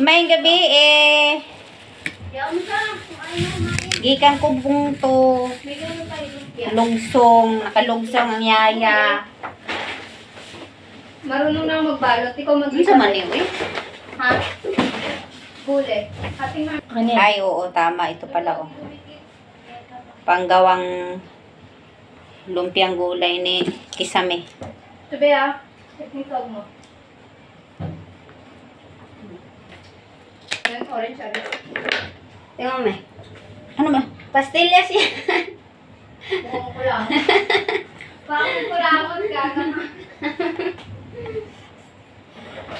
May gabi gikan ko bungto. Lugsong, nakalugsong ang yaya. Marunong na magbalot. Ikaw Isa man yun eh. Ha? Huli. Ay, oo, tama. Ito pala, oh. Panggawang lumpiang gulay ni Kisame. Sabi technical mo. Yan, orange sabi. Tingnan mo, ano ba? Pastillas yan. Buong kulang. Bakit kulangon ka?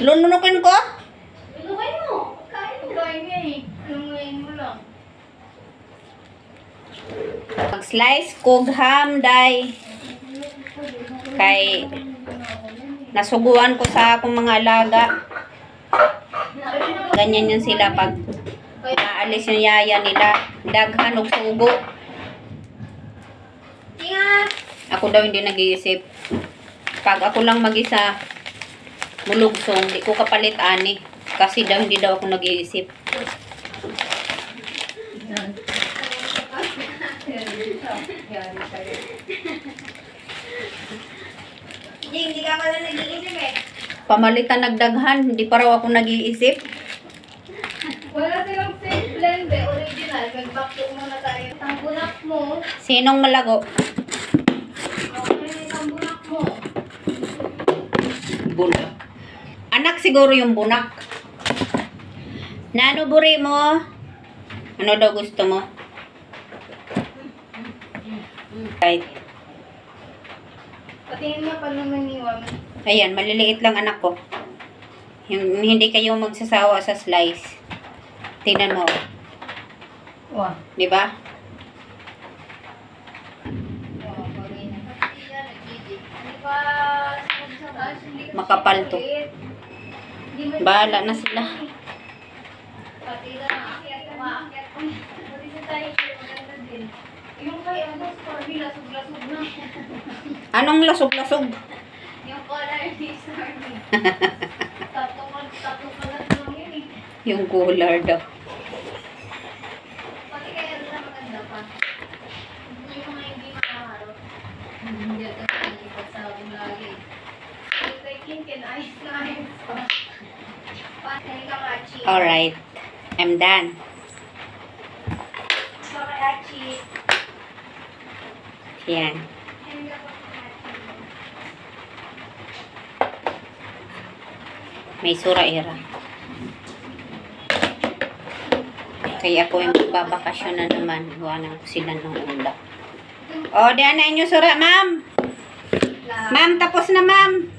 Lununukin ko? Lunukin mo. Pagkain nga eh. Lunukin mo lang. Mag-slice kog ham, day. Kay nasuguan ko sa akong mga alaga. Ganyan yun sila pag naalis yung yaya nila. Daghan og sugo. Ako daw hindi nag-iisip. Pag ako lang mag-isa, mulugsong, di ko kapalit ani. Kasi daw hindi daw ako nag-iisip. Hindi ka pala nag-iisip eh. Pamalitan nagdaghan, hindi pa raw ako nag-iisip. Wala silang safe blend eh, original. Mag-backto muna tayo. Tambunak mo. Sinong malago? Okay, tambunak mo. Bunak. Anak siguro yung bunak. Nano buri mo? Ano daw gusto mo? Right. Patingin nga pa naman ni Wam. Ayan, maliliit lang anak ko. Hindi kayo magsasawa sa slice. Tingnan mo. Wow. Di ba? Makapal to. Bahala na sila. Anong lasog-lasog? Yung color ni Stormy. Tatlong kalat lang yun eh. Yung cooler daw. Pati kaya na maganda pa. Hindi yung mga hindi makaharap. Hindi ito nalipat sa akin lagi. Yung kay Kinkin, ayos na ayos pa. Patay ka Achi. Alright. I'm done. Baka Achi. Yan. May sura-ira. Kaya ako yung magbabakasyon na naman. Iwanan ko sila ng ulam. O, diyan na inyo sura, ma'am. Ma'am, tapos na, ma'am.